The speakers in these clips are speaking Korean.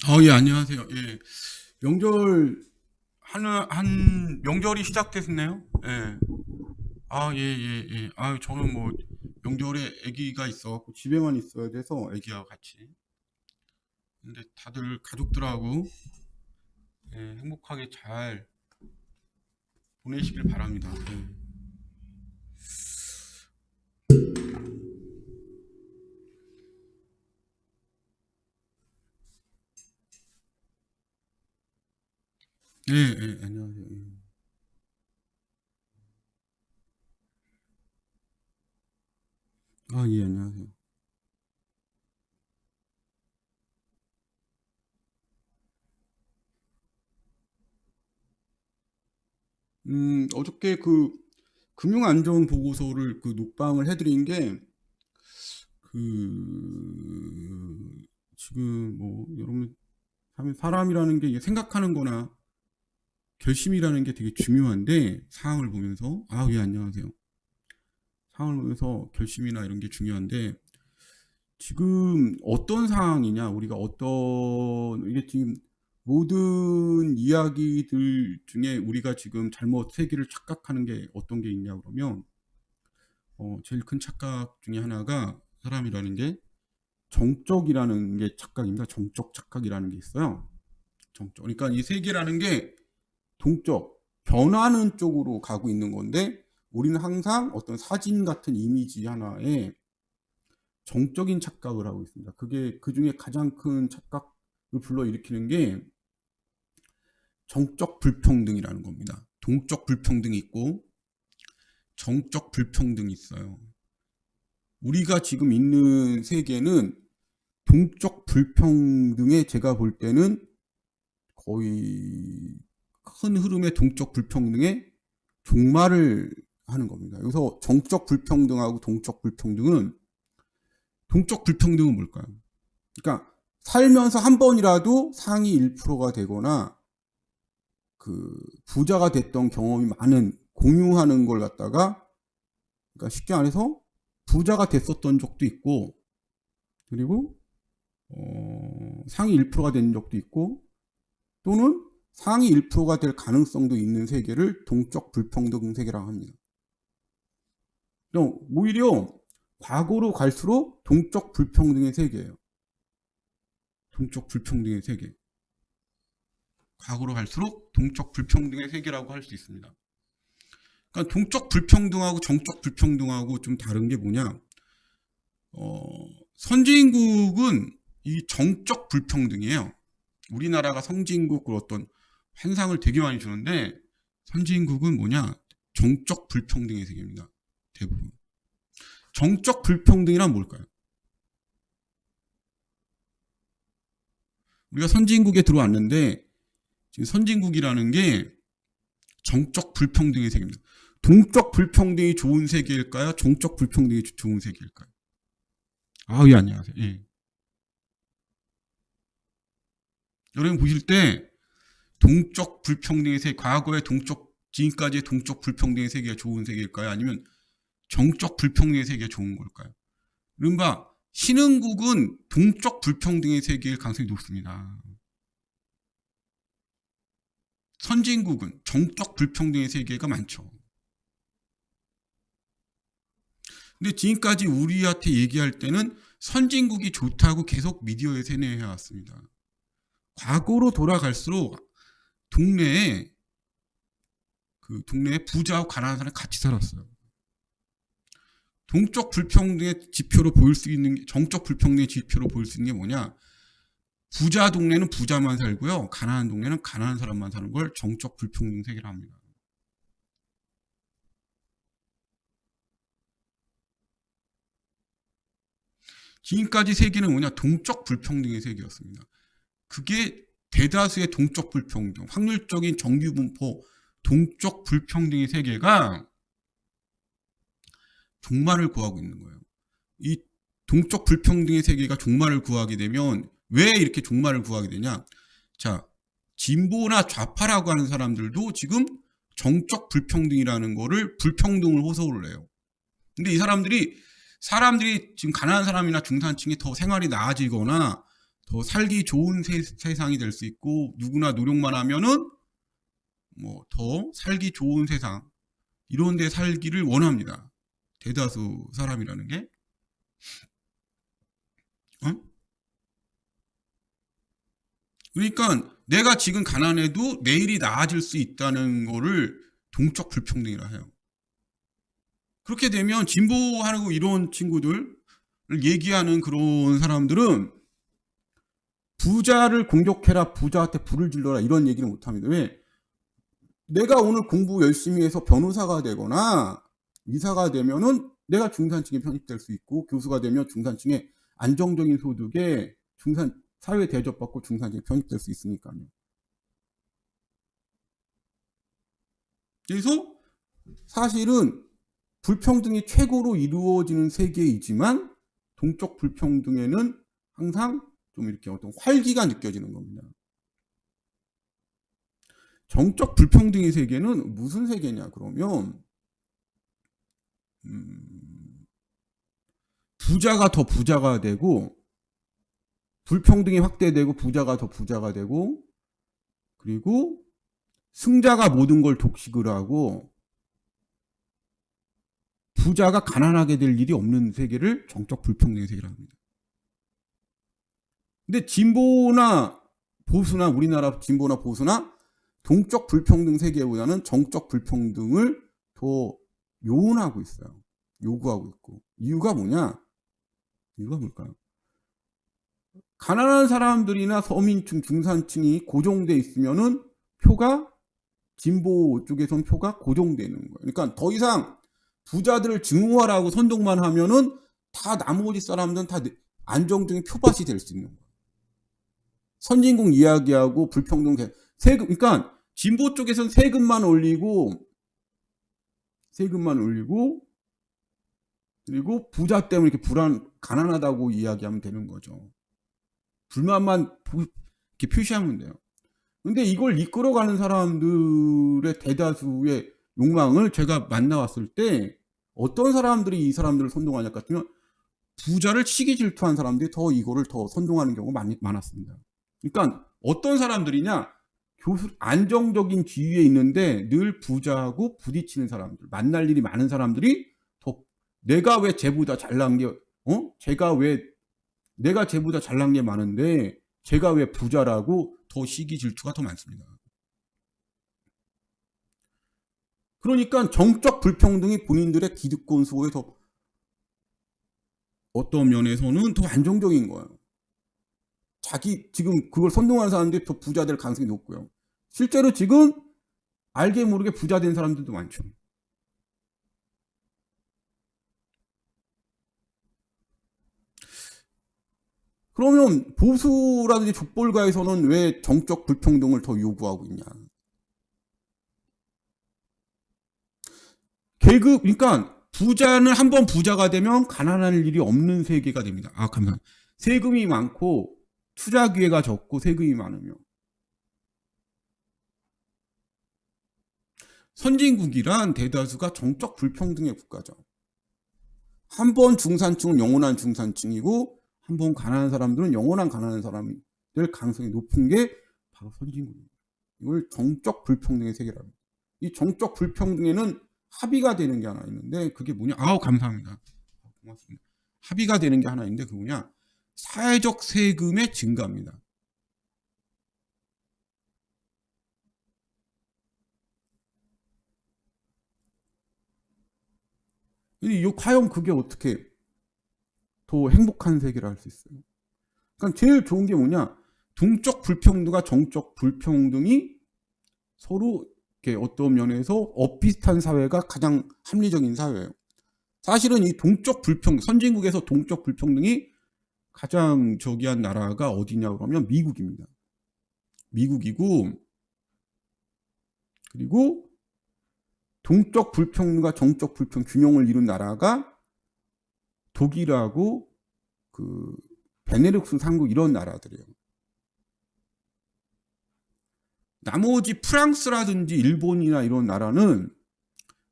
예, 안녕하세요. 예. 명절, 명절이 시작됐네요. 예. 예, 예, 예. 저는 뭐, 명절에 아기가 있어갖고 집에만 있어야 돼서 아기와 같이. 근데 다들 가족들하고, 예, 행복하게 잘 보내시길 바랍니다. 예, 예, 예, 안녕하세요. 예. 예, 안녕하세요. 어저께 그 금융안전 보고서를 그 녹방을 해드린 게, 지금 뭐, 여러분, 사람이라는 게 이게 생각하는 거나 결심이라는 게 되게 중요한데, 상황을 보면서, 예, 안녕하세요. 상황을 보면서 결심이나 이런 게 중요한데, 지금 어떤 상황이냐, 우리가 이게 지금 모든 이야기들 중에 우리가 지금 잘못 세계를 착각하는 게 어떤 게 있냐, 그러면, 제일 큰 착각 중에 하나가 사람이라는 게 정적이라는 게 착각입니다. 정적 착각이라는 게 있어요. 정적. 그러니까 이 세계라는 게 동적, 변하는 쪽으로 가고 있는 건데 우리는 항상 어떤 사진 같은 이미지 하나에 정적인 착각을 하고 있습니다. 그게 그 중에 가장 큰 착각을 불러일으키는 게 정적 불평등이라는 겁니다. 동적 불평등이 있고 정적 불평등이 있어요. 우리가 지금 있는 세계는 동적 불평등에 제가 볼 때는 거의 큰 흐름의 동적 불평등에 종말을 하는 겁니다. 여기서 정적 불평등하고 동적 불평등은 뭘까요? 그러니까 살면서 한 번이라도 상위 1%가 되거나 그 부자가 됐던 경험이 많은 공유하는 걸 갖다가 그러니까 쉽게 말해서 부자가 됐었던 적도 있고 그리고 상위 1%가 된 적도 있고 또는 상위 1%가 될 가능성도 있는 세계를 동적 불평등 세계라고 합니다. 오히려 과거로 갈수록 동적 불평등의 세계예요. 동적 불평등의 세계. 과거로 갈수록 동적 불평등의 세계라고 할 수 있습니다. 그러니까 동적 불평등하고 정적 불평등하고 좀 다른 게 뭐냐? 선진국은 이 정적 불평등이에요. 우리나라가 선진국 어떤 환상을 되게 많이 주는데 선진국은 뭐냐? 정적 불평등의 세계입니다. 대부분. 정적 불평등이란 뭘까요? 우리가 선진국에 들어왔는데 지금 선진국이라는 게 정적 불평등의 세계입니다. 동적 불평등이 좋은 세계일까요? 정적 불평등이 좋은 세계일까요? 예, 안녕하세요. 예. 여러분 보실 때 동적 불평등의 세계, 과거의 지금까지의 동적 불평등의 세계가 좋은 세계일까요? 아니면 정적 불평등의 세계가 좋은 걸까요? 이른바 신흥국은 동적 불평등의 세계일 가능성이 높습니다. 선진국은 정적 불평등의 세계가 많죠. 근데 지금까지 우리한테 얘기할 때는 선진국이 좋다고 계속 미디어에 세뇌해 왔습니다. 과거로 돌아갈수록 동네에 부자와 가난한 사람이 같이 살았어요. 동적 불평등의 지표로 보일 수 있는 정적 불평등의 지표로 보일 수 있는 게 뭐냐? 부자 동네는 부자만 살고요, 가난한 동네는 가난한 사람만 사는 걸 정적 불평등 세계라 합니다. 지금까지 세계는 뭐냐? 동적 불평등의 세계였습니다. 그게 대다수의 동적 불평등, 확률적인 정규 분포, 동적 불평등의 세계가 종말을 구하고 있는 거예요. 이 동적 불평등의 세계가 종말을 구하게 되면 왜 이렇게 종말을 구하게 되냐? 자, 진보나 좌파라고 하는 사람들도 지금 정적 불평등이라는 거를 불평등을 호소를 해요. 근데 이 사람들이 지금 가난한 사람이나 중산층이 더 생활이 나아지거나 더 살기 좋은 세상이 될 수 있고 누구나 노력만 하면은 뭐 더 살기 좋은 세상 이런 데 살기를 원합니다. 대다수 사람이라는 게. 어? 그러니까 내가 지금 가난해도 내일이 나아질 수 있다는 거를 동적 불평등이라 해요. 그렇게 되면 진보하고 이런 친구들 얘기하는 그런 사람들은 부자를 공격해라, 부자한테 불을 질러라 이런 얘기를 못합니다. 왜? 내가 오늘 공부 열심히 해서 변호사가 되거나 의사가 되면은 내가 중산층에 편입될 수 있고 교수가 되면 중산층의 안정적인 소득에 사회 대접받고 중산층에 편입될 수 있으니까요. 그래서 사실은 불평등이 최고로 이루어지는 세계이지만 동적 불평등에는 항상 좀 이렇게 어떤 활기가 느껴지는 겁니다. 정적 불평등의 세계는 무슨 세계냐 그러면 부자가 더 부자가 되고 불평등이 확대되고 부자가 더 부자가 되고 그리고 승자가 모든 걸 독식을 하고 부자가 가난하게 될 일이 없는 세계를 정적 불평등의 세계라고 합니다. 근데 진보나 보수나 우리나라 진보나 보수나 동적 불평등 세계보다는 정적 불평등을 더 요원하고 있어요. 요구하고 있고. 이유가 뭐냐? 이유가 뭘까요? 가난한 사람들이나 서민층, 중산층이 고정돼 있으면은 표가 진보 쪽에선 표가 고정되는 거예요. 그러니까 더 이상 부자들을 증오하라고 선동만 하면은 다 나머지 사람들은 다 안정적인 표밭이 될 수 있는 거예요. 선진국 이야기하고 불평등 세금, 그러니까 진보 쪽에서는 세금만 올리고 그리고 부자 때문에 이렇게 가난하다고 이야기하면 되는 거죠. 불만만 이렇게 표시하면 돼요. 근데 이걸 이끌어가는 사람들의 대다수의 욕망을 제가 만나왔을 때 어떤 사람들이 이 사람들을 선동하냐 같으면 부자를 시기 질투한 사람들이 더 이거를 더 선동하는 경우가 많았습니다. 그러니까 어떤 사람들이냐 안정적인 지위에 있는데 늘 부자하고 부딪히는 사람들 만날 일이 많은 사람들이 더 내가 왜 쟤보다 잘난 게 내가 쟤보다 잘난 게 많은데 제가 왜 부자라고 더 시기 질투가 더 많습니다. 그러니까 정적 불평등이 본인들의 기득권 수호에 더 어떤 면에서는 더 안정적인 거예요. 지금 그걸 선동하는 사람들이 더 부자 될 가능성이 높고요. 실제로 지금 알게 모르게 부자 된 사람들도 많죠. 그러면 보수라든지 족벌가에서는 왜 정적 불평등을 더 요구하고 있냐? 그러니까 부자는 한번 부자가 되면 가난할 일이 없는 세계가 됩니다. 감사합니다. 세금이 많고 투자 기회가 적고 세금이 많으면 선진국이란 대다수가 정적 불평등의 국가죠. 한번 중산층은 영원한 중산층이고 한번 가난한 사람들은 영원한 가난한 사람이 될 가능성이 높은 게 바로 선진국입니다. 이걸 정적 불평등의 세계라고 합니다. 이 정적 불평등에는 합의가 되는 게 하나 있는데 그게 뭐냐? 감사합니다. 고맙습니다. 합의가 되는 게 하나 있는데 그게 뭐냐? 사회적 세금의 증가입니다. 과연 그게 어떻게 더 행복한 세계를 할 수 있어요? 그러니까 제일 좋은 게 뭐냐? 동적 불평등과 정적 불평등이 서로 어떤 면에서 엇비슷한 사회가 가장 합리적인 사회예요. 사실은 이 동적 불평등, 선진국에서 동적 불평등이 가장 저기한 나라가 어디냐 그러면 미국입니다. 미국이고 그리고 동적 불평등과 정적 불평 균형을 이룬 나라가 독일하고 그 베네룩스 삼국 이런 나라들이에요. 나머지 프랑스라든지 일본이나 이런 나라는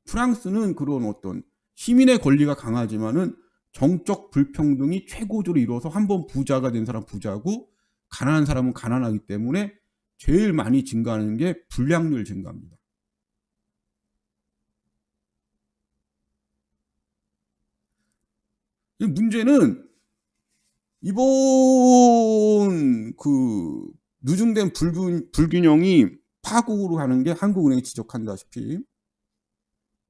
프랑스는 그런 어떤 시민의 권리가 강하지만은 정적 불평등이 최고조로 이루어서 한번 부자가 된 사람 부자고 가난한 사람은 가난하기 때문에 제일 많이 증가하는 게 불량률 증가입니다. 문제는 이번 그 누중된 불균형이 파국으로 가는 게 한국은행이 지적한다시피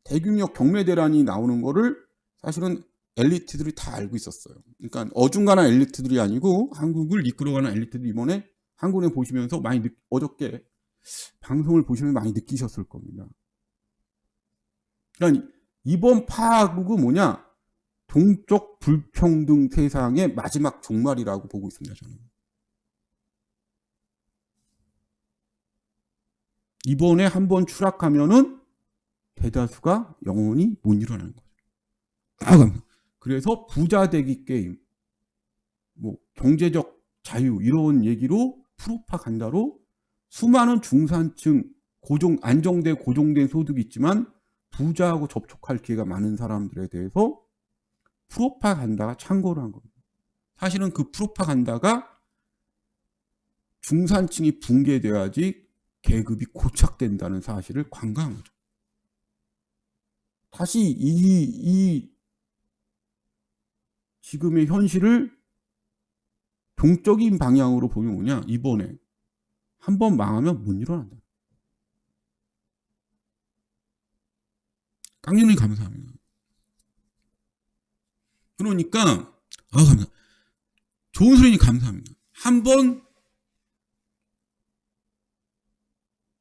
대규모 경매 대란이 나오는 거를 사실은 엘리트들이 다 알고 있었어요. 그러니까 어중간한 엘리트들이 아니고 한국을 이끌어가는 엘리트들이 이번에 한국은행 보시면서 많이 어저께 방송을 보시면 많이 느끼셨을 겁니다. 그러니까 이번 파국은 뭐냐? 동적 불평등 세상의 마지막 종말이라고 보고 있습니다. 저는. 이번에 한번 추락하면은 대다수가 영원히 못 일어나는 거죠. 그래서 부자 되기 게임, 뭐 경제적 자유 이런 얘기로 프로파간다로 수많은 중산층 안정된 고정된 소득이 있지만 부자하고 접촉할 기회가 많은 사람들에 대해서 프로파간다가 창궐을 한 겁니다. 사실은 그 프로파간다가 중산층이 붕괴돼야지 계급이 고착된다는 사실을 관가한 거죠. 다시 이 지금의 현실을 동적인 방향으로 보면 뭐냐? 이번에 한번 망하면 못 일어난다. 깡년님 감사합니다. 그러니까 감사합니다. 좋은 소리니 감사합니다. 한번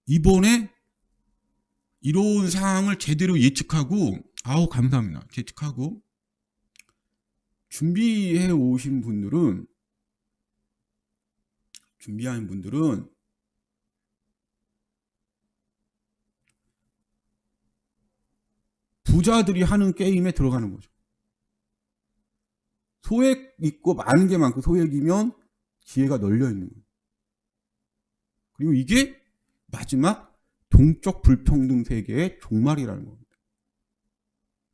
이번에 이런 상황을 제대로 예측하고 감사합니다. 예측하고 준비해 오신 분들은 부자들이 하는 게임에 들어가는 거죠. 소액 있고 많은 게 많고 소액이면 기회가 널려 있는 거예요. 그리고 이게 마지막 동적 불평등 세계의 종말이라는 겁니다.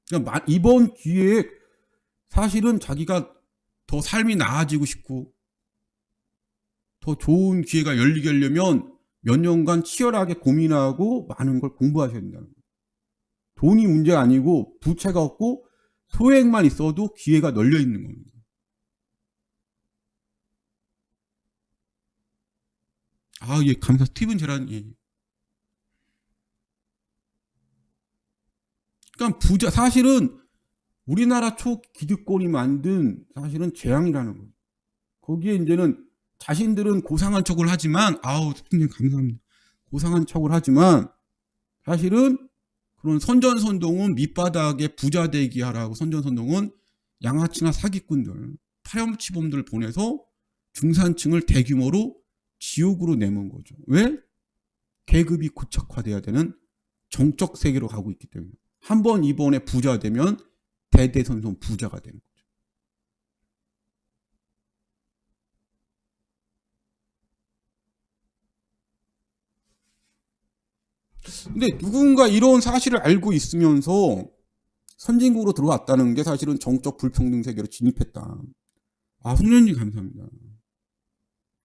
그러니까 이번 기회에 사실은 자기가 더 삶이 나아지고 싶고 더 좋은 기회가 열리게 하려면 몇 년간 치열하게 고민하고 많은 걸 공부하셔야 된다는 거예요. 돈이 문제가 아니고 부채가 없고 소액만 있어도 기회가 널려 있는 겁니다. 예, 감사. 스티븐 제란, 예. 그러니까 사실은 우리나라 초기득권이 만든 사실은 재앙이라는 거예요. 거기에 이제는 자신들은 고상한 척을 하지만, 스티븐 감사합니다. 고상한 척을 하지만, 사실은 그런 선전선동은 밑바닥에 부자 되기 하라고 선전선동은 양아치나 사기꾼들, 파렴치범들 보내서 중산층을 대규모로 지옥으로 내몬 거죠. 왜? 계급이 고착화돼야 되는 정적 세계로 가고 있기 때문에. 한번 이번에 부자 되면 대대손손 부자가 되는 거죠. 근데 누군가 이런 사실을 알고 있으면서 선진국으로 들어왔다는 게 사실은 정적 불평등 세계로 진입했다. 송년님 감사합니다.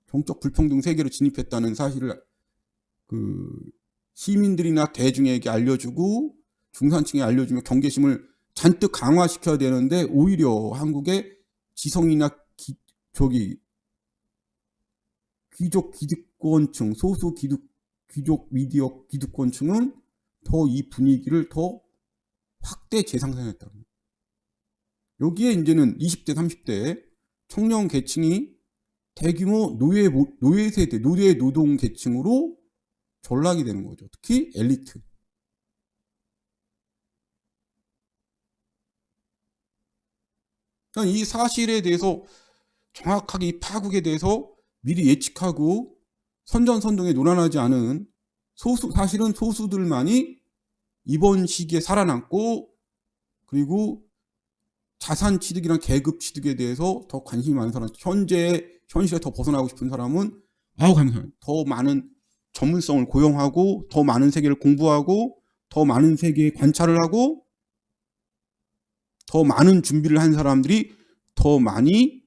정적 불평등 세계로 진입했다는 사실을 시민들이나 대중에게 알려주고 중산층에 알려주며 경계심을 잔뜩 강화시켜야 되는데 오히려 한국의 지성이나 귀족 기득권층, 소수 귀족 미디어 기득권층은 더 이 분위기를 더 확대 재상생했다. 여기에 이제는 20대, 30대 청년 계층이 대규모 노예 세대, 노예 노동 계층으로 전락이 되는 거죠. 특히 엘리트. 그러니까 이 사실에 대해서 정확하게 이 파국에 대해서 미리 예측하고 선전선동에 노란하지 않은 사실은 소수들만이 이번 시기에 살아남고 그리고 자산 취득이나 계급 취득에 대해서 더 관심이 많은 사람, 현실에 더 벗어나고 싶은 사람은 감사합니다. 더 많은 전문성을 고용하고 더 많은 세계를 공부하고 더 많은 세계에 관찰을 하고 더 많은 준비를 한 사람들이 더 많이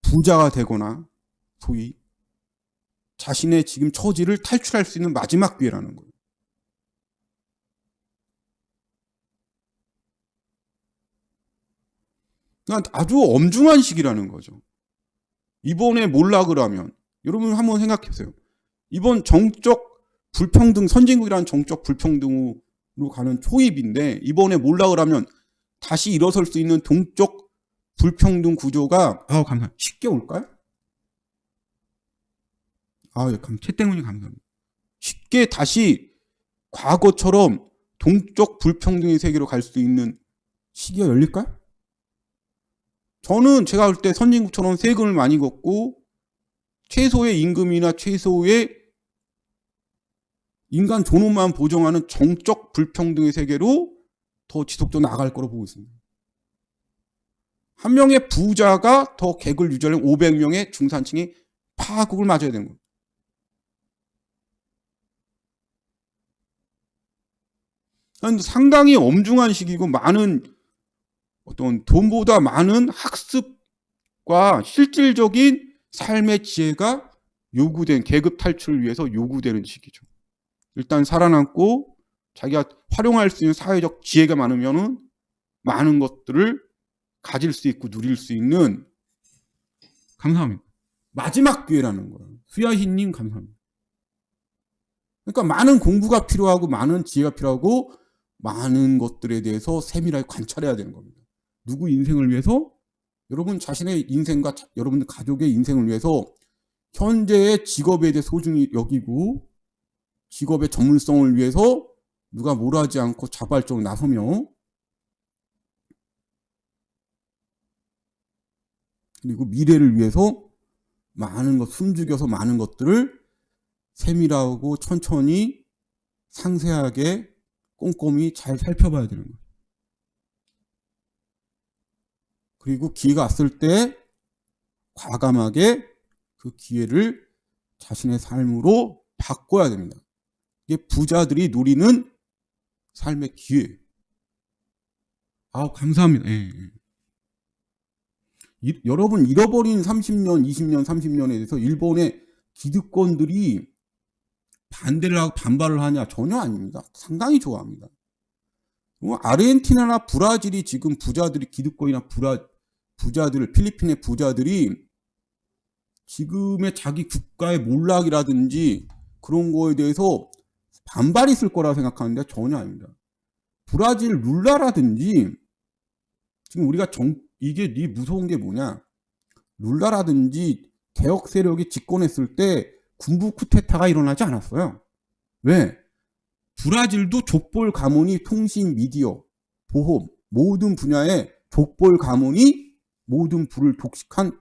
부자가 되거나 소위 자신의 지금 처지를 탈출할 수 있는 마지막 기회라는 거예요. 그러니까 아주 엄중한 시기라는 거죠. 이번에 몰라 그러면 여러분 한번 생각해보세요. 이번 정적 불평등, 선진국이라는 정적 불평등으로 가는 초입인데 이번에 몰라 그러면 다시 일어설 수 있는 동적 불평등 구조가 감사합니다. 쉽게 올까요? 예, 채땡훈이 감사합니다. 쉽게 다시 과거처럼 동적 불평등의 세계로 갈 수 있는 시기가 열릴까요? 저는 제가 볼 때 선진국처럼 세금을 많이 걷고 최소의 임금이나 최소의 인간 존엄만 보장하는 정적 불평등의 세계로 더 지속적으로 나갈 거로 보고 있습니다. 한 명의 부자가 더 객을 유지하려면 500명의 중산층이 파국을 맞아야 되는 겁니다. 상당히 엄중한 시기고 많은 어떤 돈보다 많은 학습과 실질적인 삶의 지혜가 요구된 계급 탈출을 위해서 요구되는 시기죠. 일단 살아남고 자기가 활용할 수 있는 사회적 지혜가 많으면은 많은 것들을 가질 수 있고 누릴 수 있는 감사합니다. 마지막 기회라는 거예요. 수야희님 감사합니다. 그러니까 많은 공부가 필요하고 많은 지혜가 필요하고 많은 것들에 대해서 세밀하게 관찰해야 되는 겁니다. 누구 인생을 위해서? 여러분 자신의 인생과 여러분들 가족의 인생을 위해서 현재의 직업에 대해 소중히 여기고 직업의 전문성을 위해서 누가 뭐라 하지 않고 자발적으로 나서며 그리고 미래를 위해서 많은 것 숨죽여서 많은 것들을 세밀하고 천천히 상세하게 꼼꼼히 잘 살펴봐야 되는 거예요. 그리고 기회가 왔을 때 과감하게 그 기회를 자신의 삶으로 바꿔야 됩니다. 이게 부자들이 누리는 삶의 기회. 감사합니다. 예. 여러분 잃어버린 30년, 20년, 30년에 대해서 일본의 기득권들이 반대를 하고 반발을 하냐? 전혀 아닙니다. 상당히 좋아합니다. 아르헨티나나 브라질이 지금 부자들이 기득권이나 부자들, 필리핀의 부자들이 지금의 자기 국가의 몰락이라든지 그런 거에 대해서 반발이 있을 거라고 생각하는데 전혀 아닙니다. 브라질 룰라라든지 지금 우리가 이게 무서운 게 뭐냐? 룰라라든지 개혁 세력이 집권했을 때 군부 쿠데타가 일어나지 않았어요. 왜? 브라질도 족볼 가문이 통신, 미디어, 보험 모든 분야의 족볼 가문이 모든 부를 독식한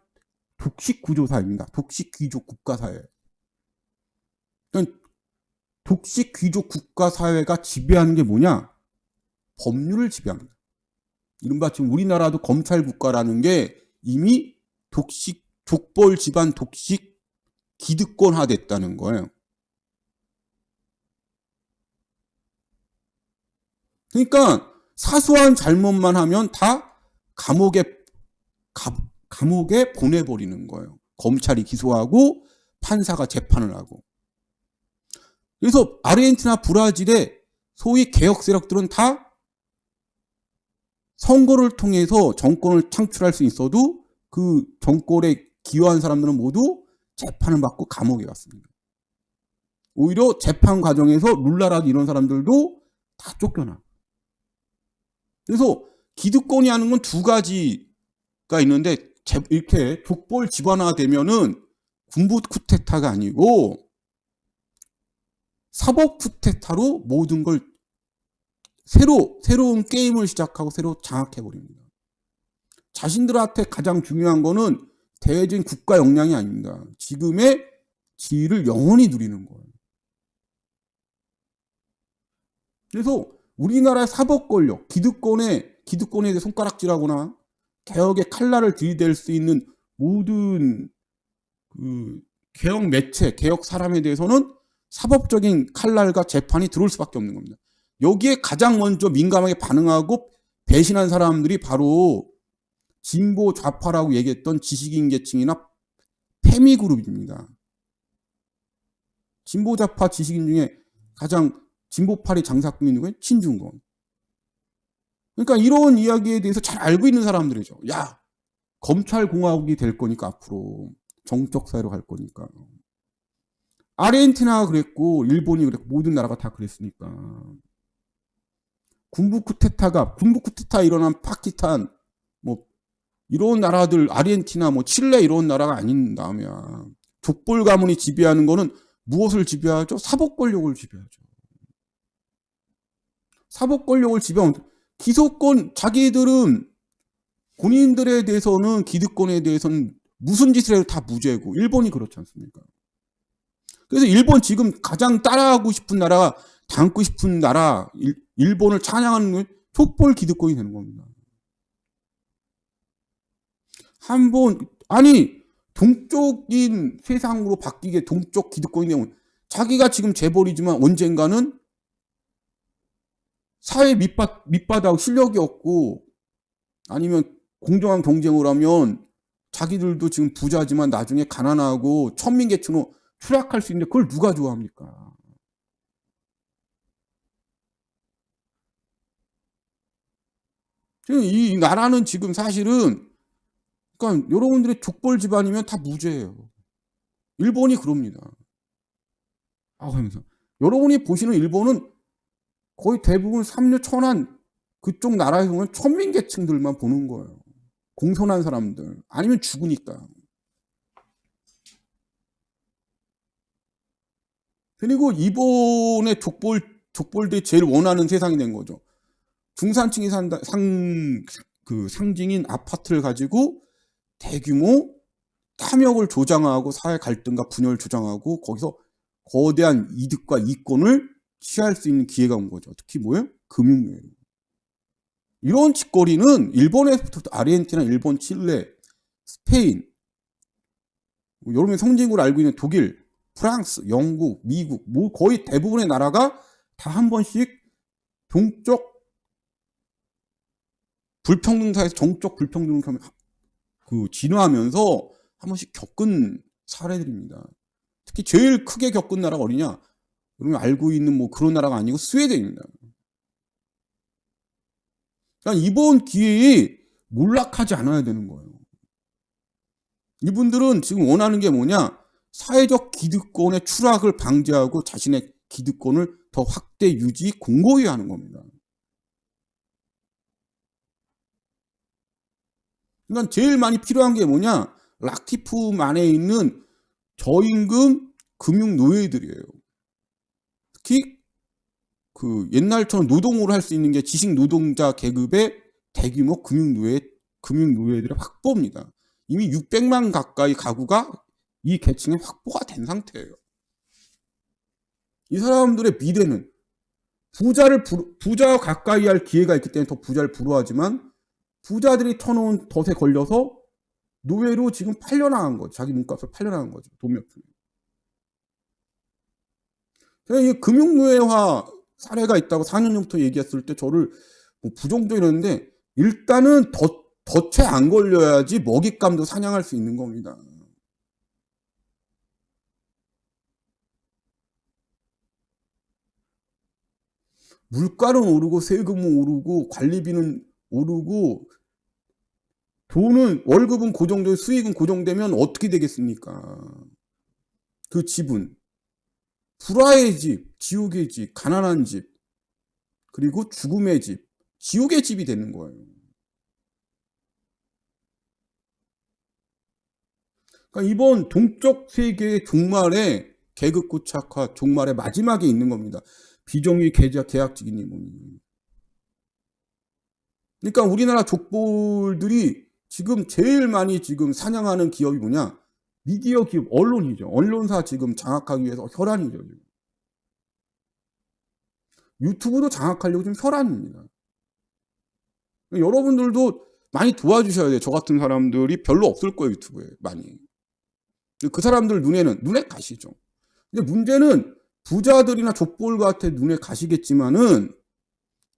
독식 구조사입니다. 독식 귀족 국가사회. 그러니까 독식 귀족 국가사회가 지배하는 게 뭐냐? 법률을 지배합니다. 이른바 지금 우리나라도 검찰 국가라는 게 이미 독식, 족벌 집안 독식 기득권화 됐다는 거예요. 그러니까 사소한 잘못만 하면 다 감옥에 보내버리는 거예요. 검찰이 기소하고 판사가 재판을 하고. 그래서 아르헨티나, 브라질의 소위 개혁 세력들은 다 선거를 통해서 정권을 창출할 수 있어도 그 정권에 기여한 사람들은 모두 재판을 받고 감옥에 갔습니다. 오히려 재판 과정에서 룰라라도 이런 사람들도 다 쫓겨나. 그래서 기득권이 하는 건 두 가지가 있는데 이렇게 족벌 집안화되면은 군부 쿠데타가 아니고 사법 쿠데타로 모든 걸 새로운 게임을 시작하고 새로 장악해버립니다. 자신들한테 가장 중요한 거는 대외적인 국가 역량이 아닙니다. 지금의 지위를 영원히 누리는 거예요. 그래서 우리나라의 사법 권력, 기득권에 대해 손가락질하거나 개혁의 칼날을 들이댈 수 있는 모든 개혁 매체, 개혁 사람에 대해서는 사법적인 칼날과 재판이 들어올 수밖에 없는 겁니다. 여기에 가장 먼저 민감하게 반응하고 배신한 사람들이 바로 진보 좌파라고 얘기했던 지식인 계층이나 페미 그룹입니다. 진보 좌파 지식인 중에 가장 진보팔이 장사꾼이 누구예요? 친중권. 그러니까 이런 이야기에 대해서 잘 알고 있는 사람들이죠. 야, 검찰공화국이 될 거니까 앞으로 정적 사회로 갈 거니까. 아르헨티나가 그랬고 일본이 그랬고 모든 나라가 다 그랬으니까. 군부 쿠데타 일어난 파키스탄 뭐 이런 나라들 아르헨티나 뭐 칠레 이런 나라가 아닌 다음이야. 족벌 가문이 지배하는 거는 무엇을 지배하죠? 사법 권력을 지배하죠. 사법 권력을 지배하면 기소권 자기들은 군인들에 대해서는 기득권에 대해서는 무슨 짓을 해도 다 무죄고 일본이 그렇지 않습니까? 그래서 일본 지금 가장 따라하고 싶은 나라가 닮고 싶은 나라 일본을 찬양하는 족벌 기득권이 되는 겁니다. 한번 아니 동쪽인 세상으로 바뀌게 동쪽 기득권이 되면 자기가 지금 재벌이지만 언젠가는 사회 밑바닥 실력이 없고 아니면 공정한 경쟁을 하면 자기들도 지금 부자지만 나중에 가난하고 천민계층으로 추락할 수 있는데 그걸 누가 좋아합니까? 이 나라는 지금 사실은 그러니까 여러분들의 족벌 집안이면 다 무죄예요. 일본이 그럽니다. 하면서 여러분이 보시는 일본은 거의 대부분 삼류 천한 그쪽 나라에서 보면 천민계층들만 보는 거예요. 공손한 사람들 아니면 죽으니까. 그리고 이번에 족벌들이 제일 원하는 세상이 된 거죠. 중산층이 상징인 아파트를 가지고 대규모 탐욕을 조장하고 사회 갈등과 분열을 조장하고 거기서 거대한 이득과 이권을 취할 수 있는 기회가 온 거죠. 특히 뭐예요? 금융노예. 이런 짓거리는 일본에서부터 아르헨티나, 일본, 칠레, 스페인, 여러분이 성지국으로 알고 있는 독일, 프랑스, 영국, 미국, 뭐 거의 대부분의 나라가 다 한 번씩 동적 불평등 사회에서 정적 불평등을 진화하면서 한 번씩 겪은 사례들입니다. 특히 제일 크게 겪은 나라가 어디냐? 여러분이 알고 있는 뭐 그런 나라가 아니고 스웨덴입니다. 그러니까 이번 기회에 몰락하지 않아야 되는 거예요. 이분들은 지금 원하는 게 뭐냐? 사회적 기득권의 추락을 방지하고 자신의 기득권을 더 확대, 유지, 공고히 하는 겁니다. 그러니까 제일 많이 필요한 게 뭐냐? 락티프 안에 있는 저임금 금융 노예들이에요. 특히 그 옛날처럼 노동으로 할 수 있는 게 지식 노동자 계급의 대규모 금융 노예들의 확보입니다. 이미 600만 가까이 가구가 이 계층에 확보가 된 상태예요. 이 사람들의 미래는 부자 가까이 할 기회가 있기 때문에 더 부자를 부러워하지만 부자들이 터놓은 덫에 걸려서 노예로 지금 팔려나간 거죠. 자기 몸값을 팔려나간 거죠. 돈 몇 푼. 제가 이 금융노예화 사례가 있다고 4년 전부터 얘기했을 때 저를 뭐 부정적이었는데 일단은 덫에 안 걸려야지 먹잇감도 사냥할 수 있는 겁니다. 물가는 오르고 세금은 오르고 관리비는 오르고 월급은 고정되고 수익은 고정되면 어떻게 되겠습니까? 그 집은 불화의 집, 지옥의 집, 가난한 집, 그리고 죽음의 집, 지옥의 집이 되는 거예요. 그러니까 이번 동쪽 세계의 종말에 계급 고착화 종말의 마지막에 있는 겁니다. 비정규 계약직이니 뭐니. 그러니까 우리나라 족벌들이 지금 제일 많이 지금 사냥하는 기업이 뭐냐? 미디어 기업, 언론이죠. 언론사 지금 장악하기 위해서 혈안이죠. 지금. 유튜브도 장악하려고 지금 혈안입니다. 여러분들도 많이 도와주셔야 돼요. 저 같은 사람들이 별로 없을 거예요. 유튜브에 많이. 그 사람들 눈에 가시죠. 근데 문제는 부자들이나 족벌한테 눈에 가시겠지만은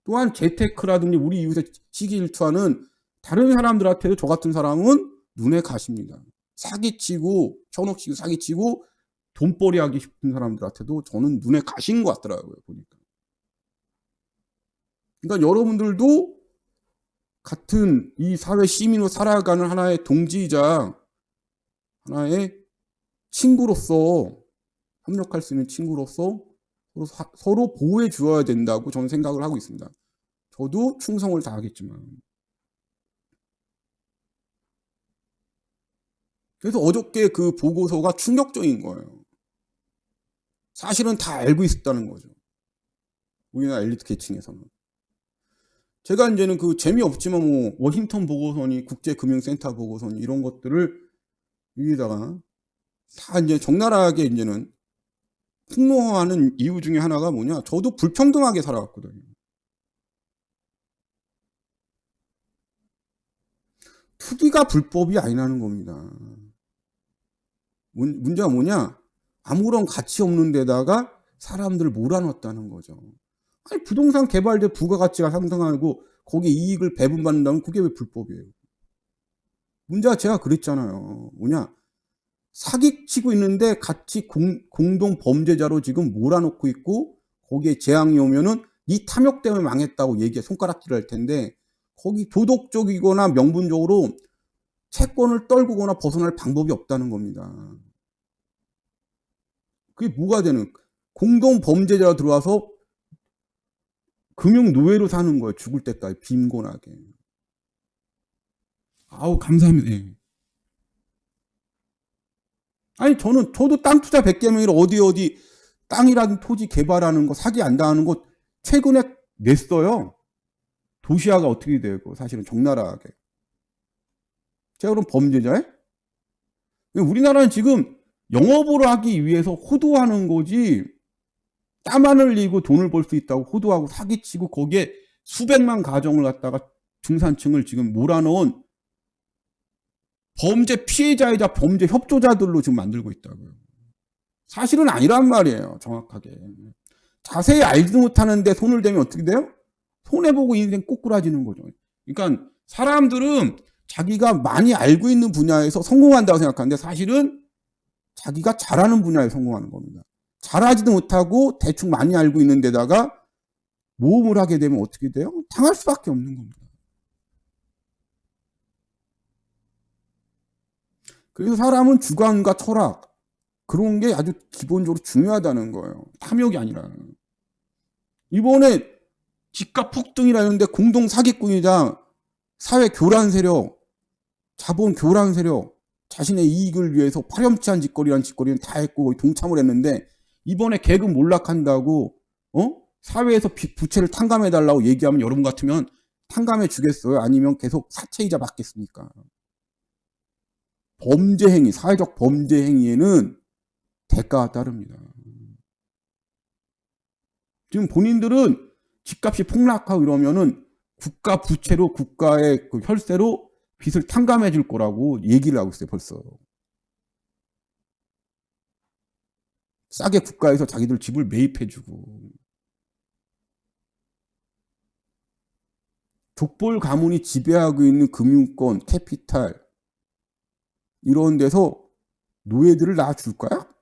또한 재테크라든지 우리 이웃의 시기 질투하는 다른 사람들한테도 저 같은 사람은 눈에 가십니다. 사기치고 현혹시키고 사기치고 돈벌이 하기 싶은 사람들한테도 저는 눈에 가신 것 같더라고요. 보니까. 그러니까 여러분들도 같은 이 사회 시민으로 살아가는 하나의 동지이자 하나의 친구로서 협력할 수 있는 친구로서 서로 보호해 주어야 된다고 저는 생각을 하고 있습니다. 저도 충성을 다하겠지만. 그래서 어저께 그 보고서가 충격적인 거예요. 사실은 다 알고 있었다는 거죠. 우리나라 엘리트 계층에서는. 제가 이제는 그 재미없지만 뭐 워싱턴 보고서니 국제금융센터 보고서니 이런 것들을 위에다가 다 이제 적나라하게 이제는 폭로하는 이유 중에 하나가 뭐냐? 저도 불평등하게 살아왔거든요. 투기가 불법이 아니라는 겁니다. 문제가 뭐냐? 아무런 가치 없는 데다가 사람들을 몰아넣었다는 거죠. 아니, 부동산 개발돼 부가가치가 상승하고 거기에 이익을 배분받는다면 그게 왜 불법이에요? 문제가 제가 그랬잖아요. 뭐냐? 사기치고 있는데 같이 공동 범죄자로 지금 몰아넣고 있고 거기에 재앙이 오면은 네 탐욕 때문에 망했다고 얘기해 손가락질을 할 텐데 거기 도덕적이거나 명분적으로 채권을 떨구거나 벗어날 방법이 없다는 겁니다. 그게 뭐가 되는 공동 범죄자가 들어와서 금융 노예로 사는 거예요. 죽을 때까지 빈곤하게. 아우 감사합니다. 네. 아니 저도 땅 투자 100개 명이라 어디 땅이라든 토지 개발하는 거 사기 안 당하는 거 최근에 냈어요. 도시화가 어떻게 되고 사실은 적나라하게. 제가 그럼 범죄자예요? 우리나라는 지금 영업을 하기 위해서 호도하는 거지 땀 안 흘리고 돈을 벌 수 있다고 호도하고 사기치고 거기에 수백만 가정을 갖다가 중산층을 지금 몰아넣은 범죄 피해자이자 범죄 협조자들로 지금 만들고 있다고요. 사실은 아니란 말이에요. 정확하게. 자세히 알지도 못하는데 손을 대면 어떻게 돼요? 손해보고 인생 꼬꾸라지는 거죠. 그러니까 사람들은 자기가 많이 알고 있는 분야에서 성공한다고 생각하는데 사실은 자기가 잘하는 분야에 성공하는 겁니다. 잘하지도 못하고 대충 많이 알고 있는 데다가 모험을 하게 되면 어떻게 돼요? 당할 수밖에 없는 겁니다. 그래서 사람은 주관과 철학 그런 게 아주 기본적으로 중요하다는 거예요. 탐욕이 아니라. 이번에 집값 폭등이라는데 공동 사기꾼이자 사회 교란 세력, 자본 교란 세력, 자신의 이익을 위해서 파렴치한 짓거리란 짓거리는 다 했고 동참을 했는데 이번에 계급 몰락한다고 사회에서 부채를 탕감해달라고 얘기하면 여러분 같으면 탕감해 주겠어요? 아니면 계속 사채이자 받겠습니까? 범죄 행위, 사회적 범죄 행위에는 대가가 따릅니다. 지금 본인들은 집값이 폭락하고 이러면은 국가 부채로 국가의 그 혈세로 빚을 탕감해 줄 거라고 얘기를 하고 있어요, 벌써. 싸게 국가에서 자기들 집을 매입해 주고. 족벌 가문이 지배하고 있는 금융권, 캐피탈 이런 데서 노예들을 놔줄 거야?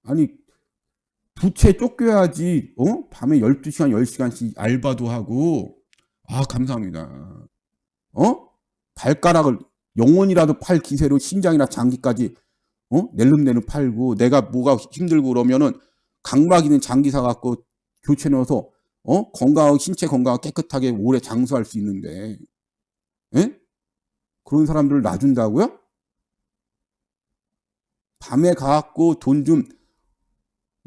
아니 부채 쫓겨야지 밤에 12시간 10시간씩 알바도 하고 감사합니다. 발가락을 영혼이라도 팔 기세로 신장이나 장기까지 낼름내름 팔고 내가 뭐가 힘들고 그러면은 각막 있는 장기 사갖고 교체 넣어서 건강하고 신체 건강하고 깨끗하게 오래 장수할 수 있는데 그런 사람들을 놔준다고요? 밤에 가갖고 돈 좀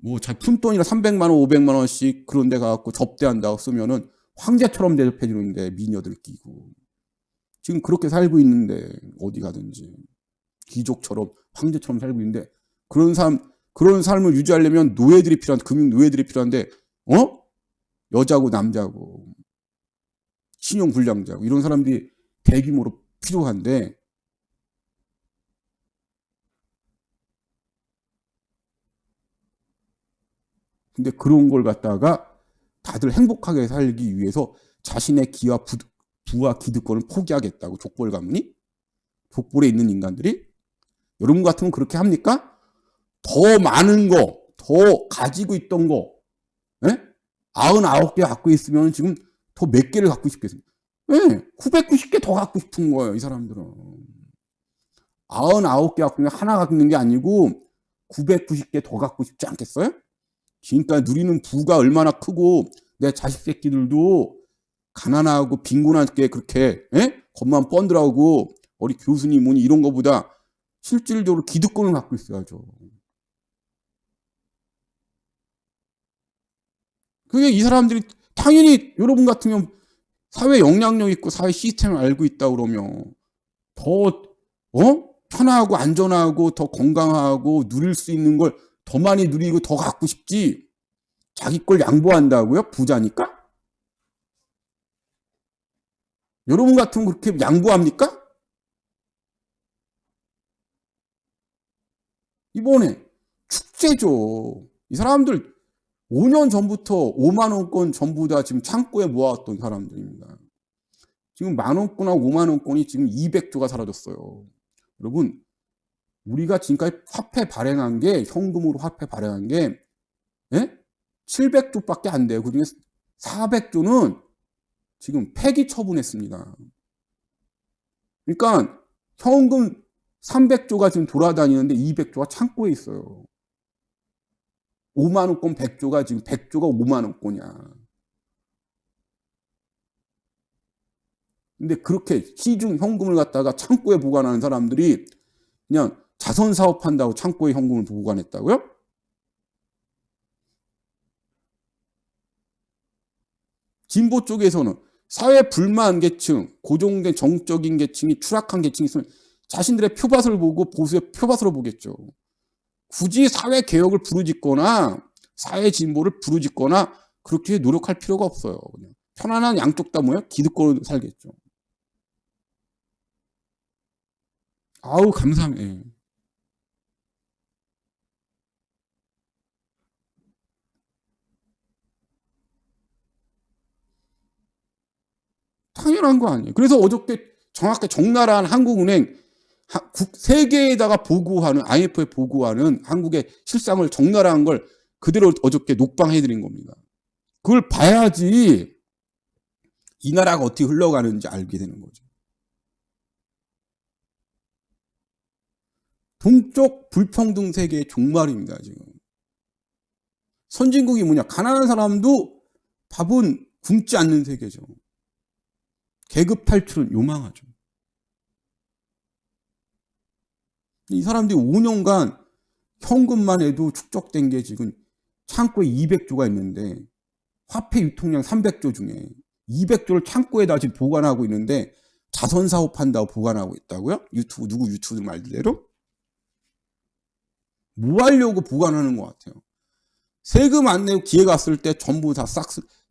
푼돈이나 300만 원, 500만 원씩 그런 데 가갖고 접대한다고 쓰면은 황제처럼 대접해 주는데 미녀들 끼고 지금 그렇게 살고 있는데 어디 가든지 귀족처럼 황제처럼 살고 있는데 그런 삶을 유지하려면 노예들이 필요한 금융 노예들이 필요한데 여자고 남자고 신용 불량자고 이런 사람들이 대규모로 필요한데 근데 그런 걸 갖다가 다들 행복하게 살기 위해서 자신의 기와 부와 기득권을 포기하겠다고 족벌 가문이? 족벌에 있는 인간들이? 여러분 같으면 그렇게 합니까? 더 많은 거, 더 가지고 있던 거, 예? 99개 갖고 있으면 지금 더 몇 개를 갖고 싶겠습니까? 예, 990개 더 갖고 싶은 거예요, 이 사람들은. 99개 갖고 있는 하나 갖고 있는 게 아니고 990개 더 갖고 싶지 않겠어요? 지금까지 누리는 부가 얼마나 크고 내 자식 새끼들도 가난하고 빈곤하게 그렇게 겉만 뻔들하고 우리 교수님 뭐니 이런 거보다 실질적으로 기득권을 갖고 있어야죠. 그게 이 사람들이 당연히 여러분 같으면 사회 영향력 있고 사회 시스템을 알고 있다 그러면 더 편하고 안전하고 더 건강하고 누릴 수 있는 걸 더 많이 누리고 더 갖고 싶지 자기 걸 양보한다고요? 부자니까? 여러분 같으면 그렇게 양보합니까? 이번에 축제죠. 이 사람들 5년 전부터 5만 원권 전부 다 지금 창고에 모아왔던 사람들입니다. 지금 만 원권하고 5만 원권이 지금 200조가 사라졌어요. 여러분 우리가 지금까지 화폐 발행한 게 현금으로 화폐 발행한 게 700조밖에 안 돼요. 그중에 400조는 지금 폐기 처분했습니다. 그러니까 현금 300조가 지금 돌아다니는데 200조가 창고에 있어요. 5만 원권 100조가 지금 100조가 5만 원권이야. 근데 그렇게 시중 현금을 갖다가 창고에 보관하는 사람들이 그냥 자선 사업한다고 창고에 현금을 보관했다고요? 진보 쪽에서는 사회 불만 계층, 고정된 정적인 계층이 추락한 계층이 있으면 자신들의 표밭을 보고 보수의 표밭으로 보겠죠. 굳이 사회 개혁을 부르짖거나 사회 진보를 부르짖거나 그렇게 노력할 필요가 없어요. 그냥 편안한 양쪽 다 뭐야? 기득권으로 살겠죠. 아우 감사합니다. 예. 당연한 거 아니에요. 그래서 어저께 정확히 적나라한 한국은행 세계에다가 보고하는 IMF에 보고하는 한국의 실상을 적나라한 걸 그대로 어저께 녹방해드린 겁니다. 그걸 봐야지 이 나라가 어떻게 흘러가는지 알게 되는 거죠. 동쪽 불평등 세계의 종말입니다. 지금 선진국이 뭐냐? 가난한 사람도 밥은 굶지 않는 세계죠. 계급 탈출은 요망하죠. 이 사람들이 5년간 현금만 해도 축적된 게 지금 창고에 200조가 있는데 화폐 유통량 300조 중에 200조를 창고에다 지금 보관하고 있는데 자선 사업한다고 보관하고 있다고요? 누구 유튜브 말대로? 뭐 하려고 보관하는 것 같아요. 세금 안 내고 기회 갔을 때 전부 다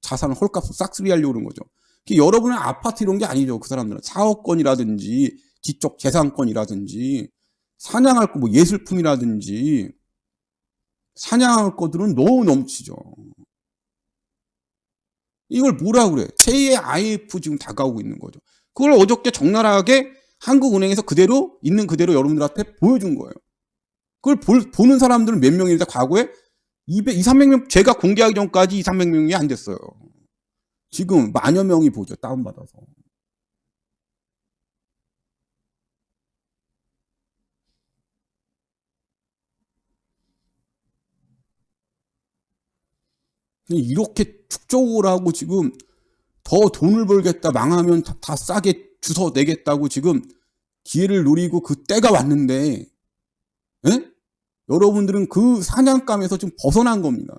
자산을 헐값으로 싹쓸이 하려고 그러는 거죠. 여러분의 아파트 이런 게 아니죠. 그 사람들은 사업권이라든지 지적 재산권이라든지 사냥할 거 뭐 예술품이라든지 사냥할 것들은 너무 넘치죠. 이걸 뭐라 그래? 제2의 IMF 지금 다가오고 있는 거죠. 그걸 어저께 적나라하게 한국은행에서 그대로 있는 그대로 여러분들한테 보여준 거예요. 그걸 보는 사람들은 몇 명이다 과거에 300명 제가 공개하기 전까지 300명이 안 됐어요. 지금 만여 명이 보죠. 다운받아서. 이렇게 축적을 하고 지금 더 돈을 벌겠다 망하면 다 싸게 주워 내겠다고 지금 기회를 노리고 그 때가 왔는데 여러분들은 그 사냥감에서 좀 벗어난 겁니다.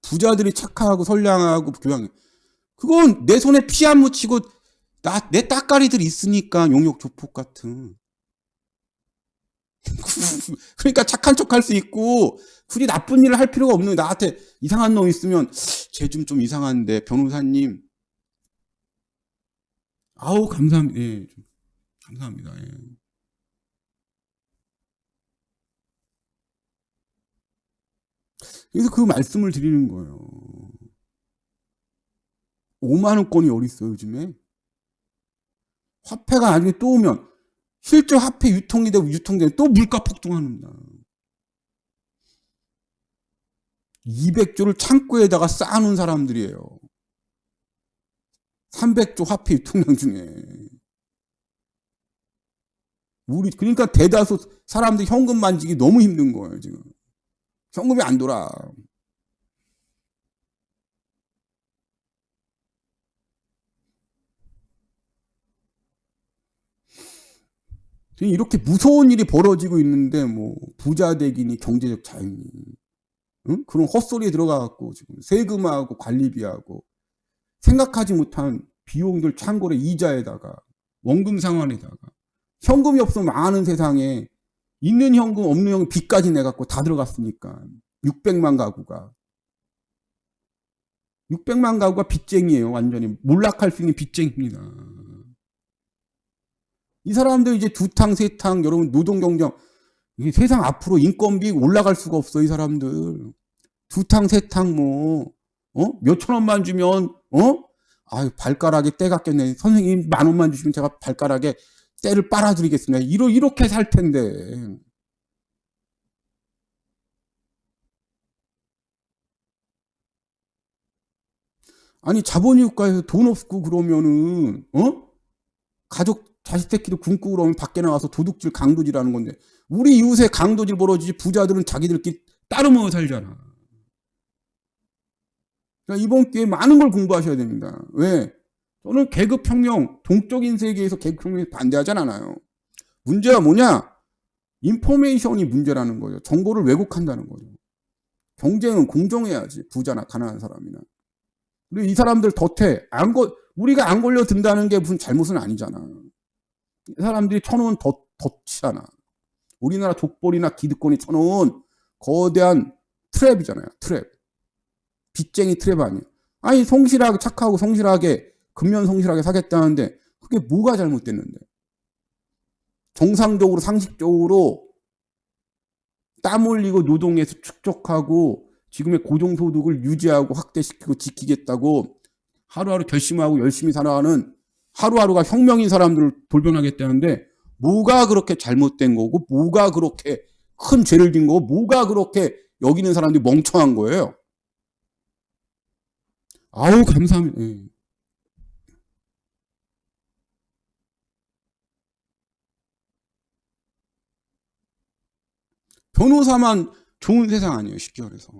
부자들이 착하고 선량하고 교양 그건 내 손에 피 안 묻히고 내 따까리들 있으니까 용역 조폭 같은 그러니까 착한 척 할 수 있고 굳이 나쁜 일을 할 필요가 없는 나한테 이상한 놈 있으면 쟤 좀 이상한데 변호사님 아우 감사합니다. 예, 감사합니다. 예. 그래서 그 말씀을 드리는 거예요. 5만 원권이 어디 있어요, 요즘에? 화폐가 나중에 또 오면 실제 화폐 유통이 되고 유통되면 또 물가 폭등합니다. 200조를 창고에다가 쌓아놓은 사람들이에요. 300조 화폐 유통량 중에. 그러니까 대다수 사람들이 현금 만지기 너무 힘든 거예요, 지금. 현금이 안 돌아. 이렇게 무서운 일이 벌어지고 있는데, 뭐, 부자 되기니 경제적 자유니. 응? 그런 헛소리에 들어가갖고, 지금 세금하고 관리비하고, 생각하지 못한 비용들 창고에 이자에다가, 원금 상환에다가, 현금이 없으면 많은 세상에, 있는 현금, 없는 현금, 빚까지 내갖고 다 들어갔으니까. 600만 가구가. 600만 가구가 빚쟁이에요, 완전히. 몰락할 수 있는 빚쟁이입니다. 이 사람들 이제 두 탕, 세 탕, 여러분, 노동경쟁, 세상 앞으로 인건비 올라갈 수가 없어, 이 사람들. 두 탕, 세 탕, 뭐, 몇천 원만 주면, 아유, 발가락에 때가 꼈네. 선생님, 10,000원만 주시면 제가 발가락에 때를 빨아드리겠습니다. 이렇게 살 텐데. 아니, 자본주의 국가에서 돈 없고 그러면은, 가족, 자식 새끼도 굶고 그러면 밖에 나가서 도둑질, 강도질하는 건데, 우리 이웃에 강도질 벌어지지 부자들은 자기들끼리 따로 모여 살잖아. 그러니까 이번 기회에 많은 걸 공부하셔야 됩니다. 왜? 저는 계급혁명, 동적인 세계에서 계급혁명에 반대하지 않아요. 문제가 뭐냐? 인포메이션이 문제라는 거죠. 정보를 왜곡한다는 거죠. 경쟁은 공정해야지. 부자나 가난한 사람이나. 그리고 이 사람들 덫에 우리가 안 걸려든다는 게 무슨 잘못은 아니잖아. 이 사람들이 쳐놓은 덫이잖아. 우리나라 족벌이나 기득권이 쳐놓은 거대한 트랩이잖아요. 트랩. 빚쟁이 트랩 아니에요. 아니 성실하게 착하고 성실하게 근면 성실하게 사겠다는데 그게 뭐가 잘못됐는데. 정상적으로 상식적으로 땀 흘리고 노동해서 축적하고 지금의 고정소득을 유지하고 확대시키고 지키겠다고 하루하루 결심하고 열심히 살아가는 하루하루가 혁명인 사람들을 돌변하겠다는데 뭐가 그렇게 잘못된 거고 뭐가 그렇게 큰 죄를 진 거고 뭐가 그렇게 여기는 사람들이 멍청한 거예요. 아우 감사합니다. 예. 변호사만 좋은 세상 아니에요. 쉽게 말해서.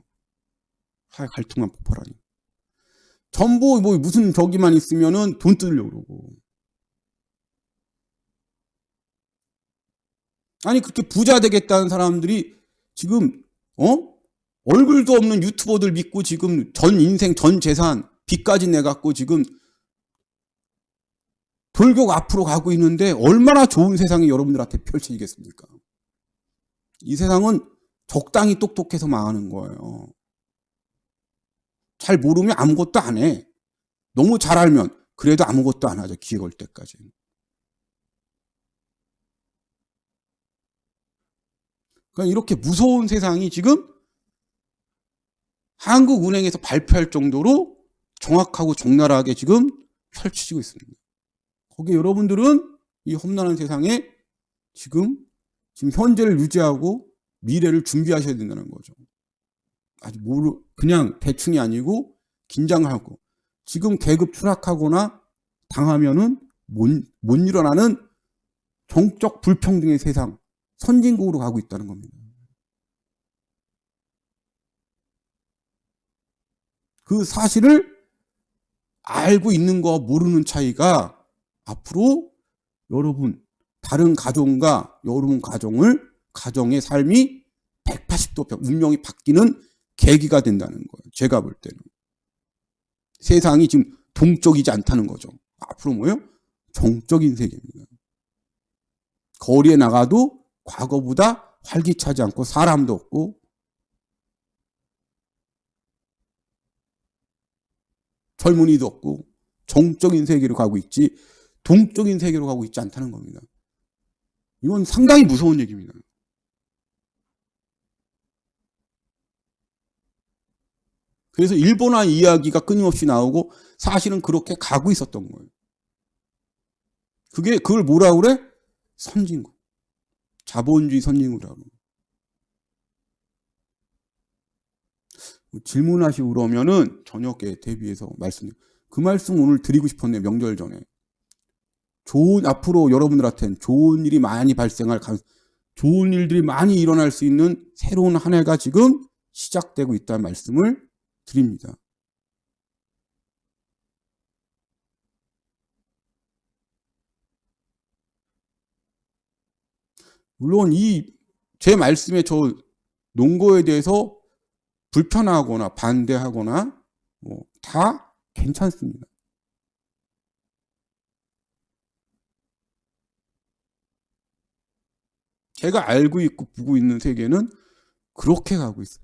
사회 갈등만 폭발하니. 전부 뭐 무슨 저기만 있으면은 돈 뜯으려고 그러고. 아니 그렇게 부자 되겠다는 사람들이 지금 얼굴도 없는 유튜버들 믿고 지금 전 인생 전 재산 빚까지 내갖고 지금 돌격 앞으로 가고 있는데 얼마나 좋은 세상이 여러분들한테 펼쳐지겠습니까? 이 세상은 적당히 똑똑해서 망하는 거예요. 잘 모르면 아무것도 안 해. 너무 잘 알면 그래도 아무것도 안 하죠. 기회 걸 때까지. 그러니까 이렇게 무서운 세상이 지금 한국은행에서 발표할 정도로 정확하고 적나라하게 지금 펼쳐지고 있습니다. 거기에 여러분들은 이 험난한 세상에 지금 현재를 유지하고 미래를 준비하셔야 된다는 거죠. 아주 그냥 대충이 아니고 긴장하고 지금 계급 추락하거나 당하면은 못 일어나는 정적 불평등의 세상 선진국으로 가고 있다는 겁니다. 그 사실을 알고 있는 거와 모르는 차이가 앞으로 여러분 다른 가정과 여러분 가정의 삶이 180도 운명이 바뀌는 계기가 된다는 거예요. 제가 볼 때는. 세상이 지금 동적이지 않다는 거죠. 앞으로 뭐예요? 정적인 세계입니다. 거리에 나가도 과거보다 활기차지 않고 사람도 없고 젊은이도 없고 정적인 세계로 가고 있지 동적인 세계로 가고 있지 않다는 겁니다. 이건 상당히 무서운 얘기입니다. 그래서 일본화 이야기가 끊임없이 나오고 사실은 그렇게 가고 있었던 거예요. 그걸 뭐라고 그래? 선진국. 자본주의 선진국이라고. 질문하시고 그러면은 저녁에 대비해서 그 말씀 오늘 드리고 싶었네요. 명절 전에. 앞으로 여러분들한테는 좋은 일이 많이 좋은 일들이 많이 일어날 수 있는 새로운 한 해가 지금 시작되고 있다는 말씀을 드립니다. 물론 제 말씀에 저 논거에 대해서 불편하거나 반대하거나 다 괜찮습니다. 제가 알고 있고 보고 있는 세계는 그렇게 가고 있어요.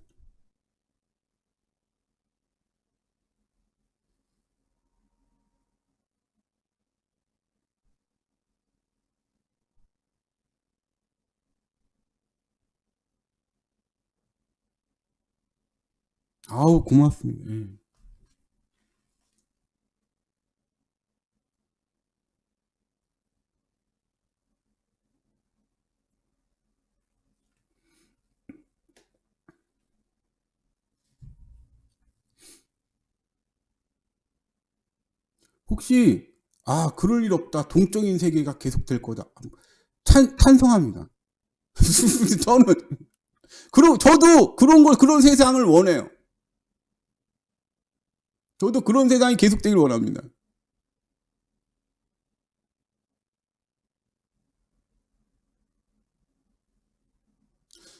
아우, 고맙습니다. 예. 혹시 그럴 일 없다. 동적인 세계가 계속될 거다. 찬성합니다. 저도 그런 세상을 원해요. 저도 그런 세상이 계속되길 원합니다.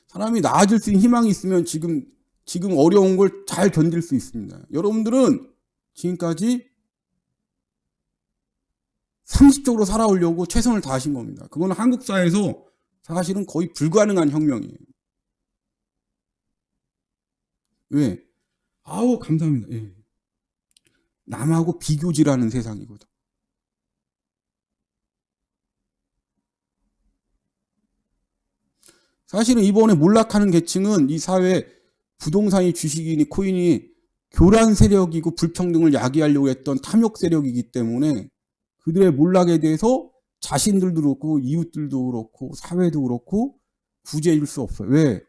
사람이 나아질 수 있는 희망이 있으면 지금 어려운 걸 잘 견딜 수 있습니다. 여러분들은 지금까지 상식적으로 살아오려고 최선을 다하신 겁니다. 그건 한국 사회에서 사실은 거의 불가능한 혁명이에요. 왜? 감사합니다. 예. 남하고 비교질하는 세상이거든. 사실은 이번에 몰락하는 계층은 이 사회 부동산이 주식이니 코인이 교란 세력이고 불평등을 야기하려고 했던 탐욕 세력이기 때문에 그들의 몰락에 대해서 자신들도 그렇고 이웃들도 그렇고 사회도 그렇고 구제해줄 수 없어요. 왜?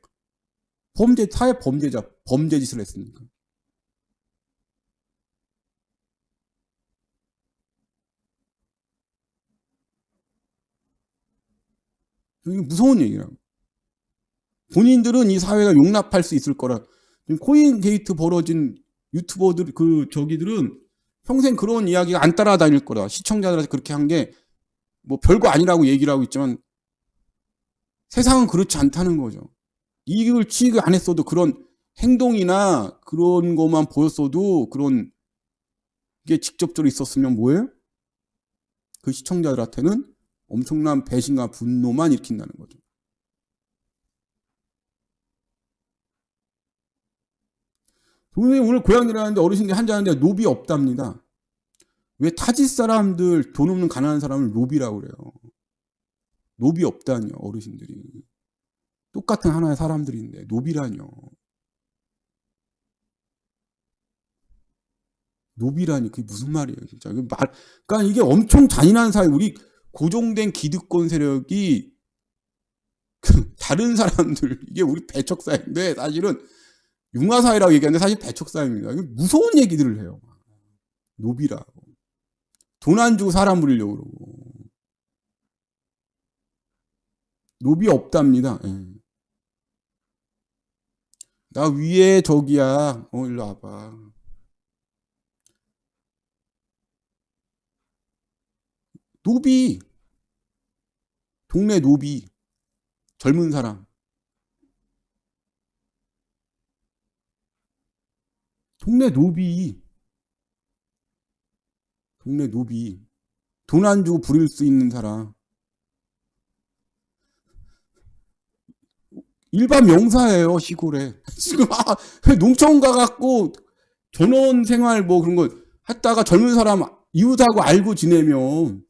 사회 범죄 짓을 했으니까. 이게 무서운 얘기라고. 본인들은 이 사회가 용납할 수 있을 거라. 코인 게이트 벌어진 유튜버들 저기들은 평생 그런 이야기가 안 따라다닐 거라. 시청자들한테 그렇게 한 게 뭐 별거 아니라고 얘기를 하고 있지만 세상은 그렇지 않다는 거죠. 이익을 취익을 안 했어도 그런 행동이나 그런 것만 보였어도 그런 게 직접적으로 있었으면 뭐예요? 그 시청자들한테는 엄청난 배신과 분노만 일으킨다는 거죠. 선생님 오늘 고향 내려가는데 어르신들이 한잔하는데 노비 없답니다. 왜 타지 사람들, 돈 없는 가난한 사람을 노비라고 그래요. 노비 없다니요, 어르신들이. 똑같은 하나의 사람들인데 노비라니요. 노비라니 그게 무슨 말이에요, 진짜. 그러니까 이게 엄청 잔인한 사회. 우리 고정된 기득권 세력이 다른 사람들, 이게 우리 배척사회인데 사실은 융화사회라고 얘기하는데 사실 배척사회입니다. 무서운 얘기들을 해요. 노비라고. 돈 안 주고 사람 부리려고 그러고. 노비 없답니다. 예. 나 위에 저기야. 일로 와봐. 노비. 동네 노비. 젊은 사람. 동네 노비. 동네 노비. 돈 안 주고 부릴 수 있는 사람. 일반 명사예요, 시골에. 지금, 농촌 가갖고 전원 생활 뭐 그런 거 했다가 젊은 사람 이웃하고 알고 지내면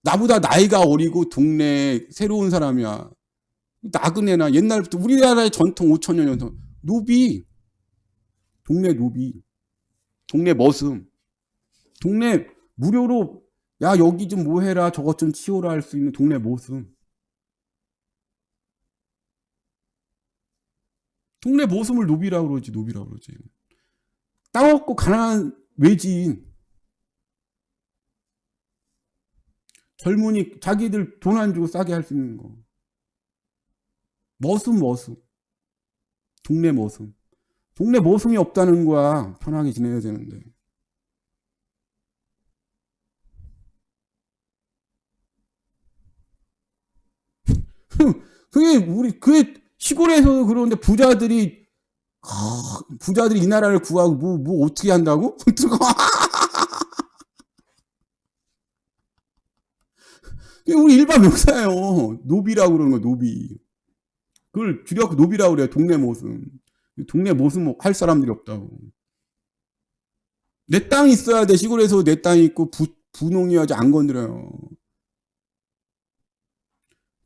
나보다 나이가 어리고 동네 새로운 사람이야. 나그네나 옛날부터 우리나라의 전통 5,000년 전통. 노비. 동네 노비, 동네 머슴, 동네 무료로 야 여기 좀 뭐 해라 저것 좀 치워라 할 수 있는 동네 머슴. 동네 머슴을 노비라고 그러지. 노비라고 그러지. 땅 없고 가난한 외지인 젊은이 자기들 돈 안 주고 싸게 할 수 있는 거. 머슴. 동네 머슴. 동네 머슴이 없다는 거야. 편하게 지내야 되는데. 그게 시골에서도 그러는데 부자들이 이 나라를 구하고 뭐 어떻게 한다고? 우리 일반 명사예요. 노비라고 그러는 거, 노비. 그걸 줄여서 노비라고 그래요. 동네 모습. 동네 모습 할 사람들이 없다고. 내 땅이 있어야 돼. 시골에서 내 땅이 있고 부농이어야지 안 건드려요.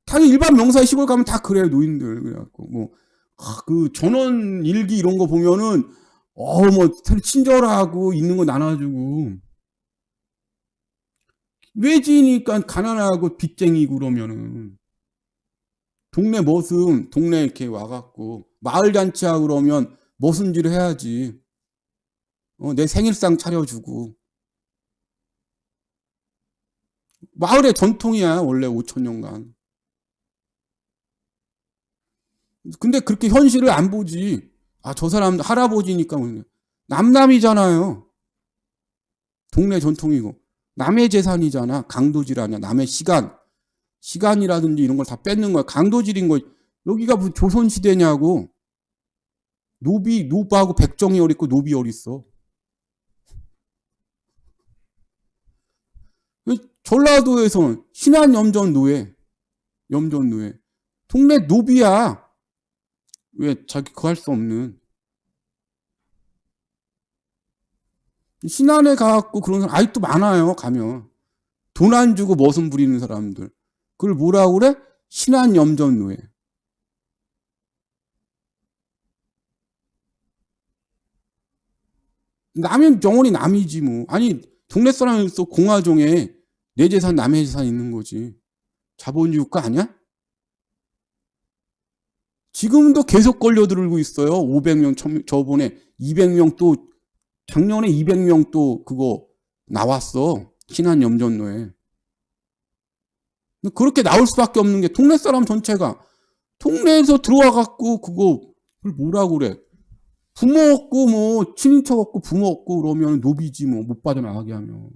다 일반 명사 시골 가면 다 그래요. 노인들. 그래갖고 그 전원 일기 이런 거 보면은 친절하고 있는 거 나눠주고 외지니까 가난하고 빚쟁이고 그러면은 동네 머슴 동네 이렇게 와갖고 마을 잔치하고 그러면 머슴질을 해야지. 내 생일상 차려주고 마을의 전통이야 원래 5,000년간. 근데 그렇게 현실을 안 보지. 저 사람 할아버지니까 남남이잖아요. 동네 전통이고 남의 재산이잖아. 강도질 아니야. 남의 시간이라든지 이런 걸 다 뺏는 거야. 강도질인 거. 여기가 무슨 조선시대냐고. 노부하고 백정이 어딨고 노비 어딨어. 전라도에서는 신안염전노예 동네 노비야. 왜 자기 그거 할 수 없는. 신안에 가갖고 그런 사람 아직도 많아요. 가면 돈 안 주고 머슴 부리는 사람들. 그걸 뭐라고 그래? 신안염전노예. 남은 영원히 남이지 뭐. 아니 동네 사람에서 공화정에 내 재산 남의 재산 있는 거지. 자본주의 국가 아니야? 지금도 계속 걸려들고 있어요. 500명 저번에 200명 또 작년에 200명 또 그거 나왔어. 신안염전노예. 그렇게 나올 수밖에 없는 게 동네 사람 전체가 동네에서 들어와 갖고 그걸 뭐라고 그래. 부모 없고 뭐 친인척 없고 부모 없고 그러면 노비지 뭐 못 빠져나가게 하면.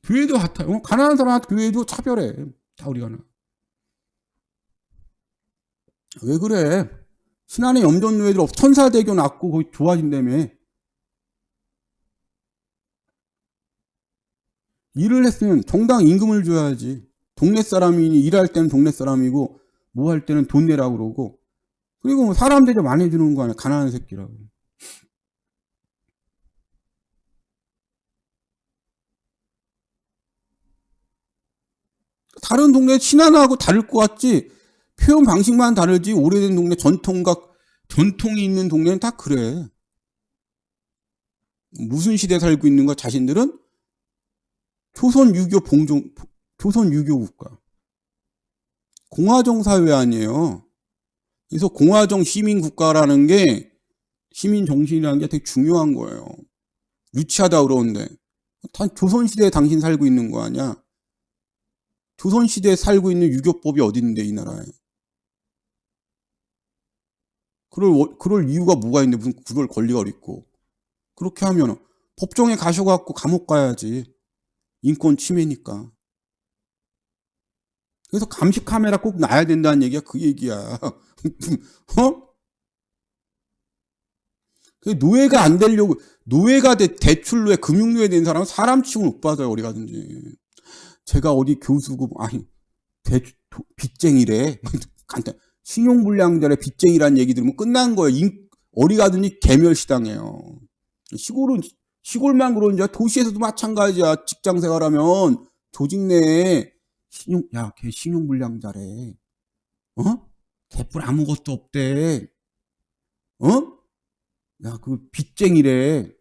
교회도 같아요. 가난한 사람한테 교회도 차별해. 다 우리가 나. 왜 그래? 신안에 염전노예들 천사대교 낳고 거기 좋아진다며. 일을 했으면 정당 임금을 줘야지. 동네 사람이니 일할 때는 동네 사람이고 뭐 할 때는 돈 내라고 그러고. 그리고 뭐 사람 대접 안 해주는 거 아니야. 가난한 새끼라고. 다른 동네 신안하고 다를 것 같지. 표현 방식만 다르지. 오래된 동네 전통이 있는 동네는 다 그래. 무슨 시대에 살고 있는 거 자신들은 조선 유교 국가. 공화정 사회 아니에요. 그래서 공화정 시민 국가라는 게 시민 정신이라는 게 되게 중요한 거예요. 유치하다 그러는데 조선시대에 당신 살고 있는 거 아니야. 조선시대에 살고 있는 유교법이 어디 있는데 이 나라에. 그럴 이유가 뭐가 있는데 무슨 그럴 권리가 어딨고. 그렇게 하면 법정에 가셔갖고 감옥 가야지. 인권 침해니까. 그래서 감시 카메라 꼭 놔야 된다는 얘기가 그 얘기야. 노예가 안 되려고 노예가 대출로에 금융노예 된 사람은 사람 취급을 못 받아요. 어디 가든지. 제가 어디 교수고 빚쟁이래. 간단 신용불량자의 빚쟁이라는 얘기 들으면 끝난 거예요. 어디 가든지 개멸시당해요. 시골만 그런지 도시에서도 마찬가지야. 직장 생활하면 조직 내에 걔 신용불량자래. 어? 개뿔 아무것도 없대. 어? 야, 그 빚쟁이래.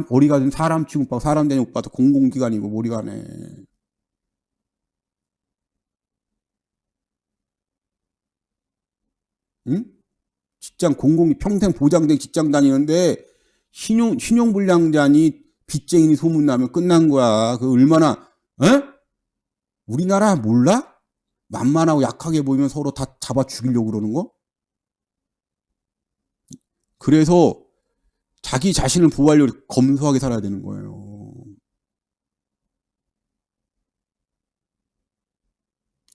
어리 가든 사람 취급받고 사람 되는 오빠도 공공기관이고 머리 가네. 응? 직장 평생 보장된 직장 다니는데 신용불량자니 빚쟁이니 소문나면 끝난 거야. 그 얼마나, 어? 우리나라 몰라? 만만하고 약하게 보이면 서로 다 잡아 죽이려고 그러는 거? 그래서 자기 자신을 보호하려고 검소하게 살아야 되는 거예요.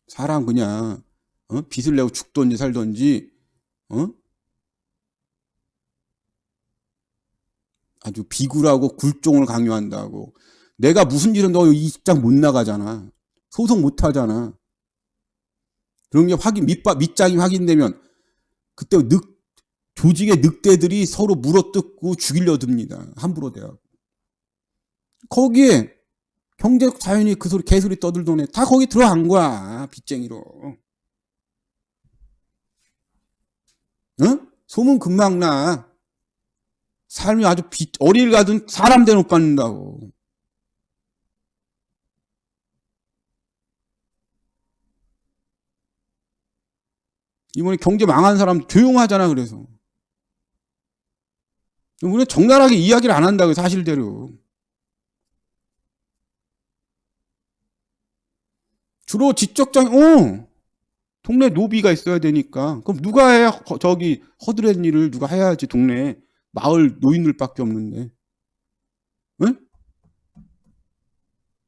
사람 그냥 빚을 내고 죽든지 살든지 어? 아주 비굴하고 굴종을 강요한다고. 내가 무슨 일은 너 이 직장 못 나가잖아. 소송 못 하잖아. 그런 게 밑장이 확인되면 그때 조직의 늑대들이 서로 물어뜯고 죽이려 듭니다. 함부로 대하고. 거기에 경제적 자연이 그 소리 개소리 떠들던 애 다 거기 들어간 거야. 빚쟁이로. 응? 소문 금방 나. 삶이 아주 어딜 가든 사람 대놓고 받는다고. 이번에 경제 망한 사람 조용하잖아. 그래서 우리는 적나라하게 이야기를 안 한다고. 사실대로. 주로 지적장 동네 노비가 있어야 되니까. 그럼 누가 해야 저기 허드렛 일을 누가 해야지. 동네 마을 노인들밖에 없는데. 응?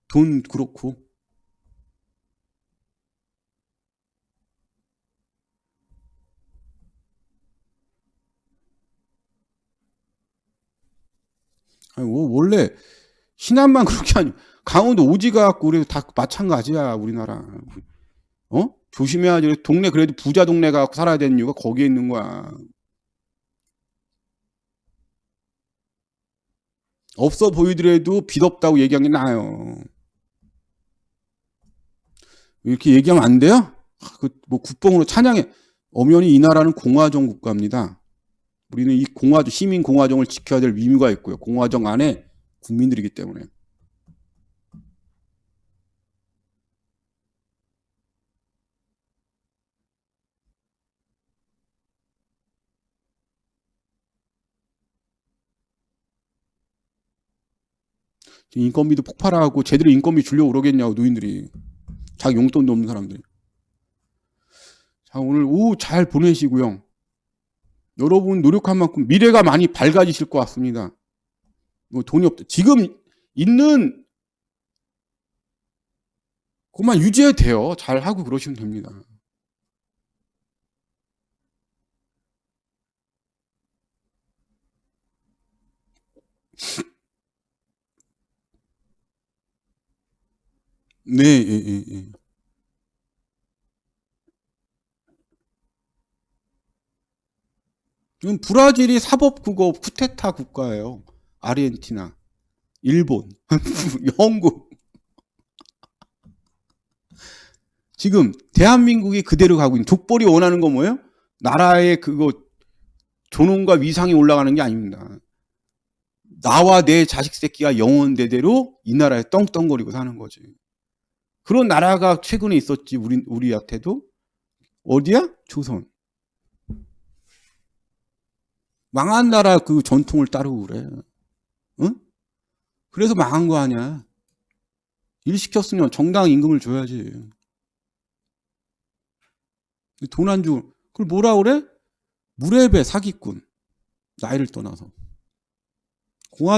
돈 그렇고. 아니, 원래 신안만 그렇게 아니. 강원도 오지가 갖고 우리 다 마찬가지야. 우리나라. 조심해야지. 동네 그래도 부자 동네 가고 살아야 되는 이유가 거기에 있는 거야. 없어 보이더라도 빚 없다고 얘기한 게 나아요. 이렇게 얘기하면 안 돼요? 뭐 국뽕으로 찬양해. 엄연히 이 나라는 공화정 국가입니다. 우리는 이 시민 공화정을 지켜야 될 의무가 있고요. 공화정 안에 국민들이기 때문에. 인건비도 폭발하고 제대로 인건비 주려고 그러겠냐고 노인들이. 자기 용돈도 없는 사람들이. 자, 오늘 오후 잘 보내시고요. 여러분 노력한 만큼 미래가 많이 밝아지실 것 같습니다. 뭐 돈이 없다. 지금 있는 그것만 유지해도 돼요. 잘 하고 그러시면 됩니다. 네, 예, 예, 예. 지금 브라질이 사법국어 쿠데타 국가예요. 아르헨티나, 일본, 영국. 지금 대한민국이 그대로 가고 있는. 족벌이 원하는 건 뭐예요? 나라의 그거 존엄과 위상이 올라가는 게 아닙니다. 나와 내 자식 새끼가 영원대대로 이 나라에 떵떵거리고 사는 거지. 그런 나라가 최근에 있었지. 우리한테도. 어디야? 조선. 망한 나라 그 전통을 따르고 그래. 응? 그래서 망한 거 아니야. 일 시켰으면 정당 임금을 줘야지. 돈 안 주고. 그걸 뭐라 그래? 무례배 사기꾼. 나이를 떠나서.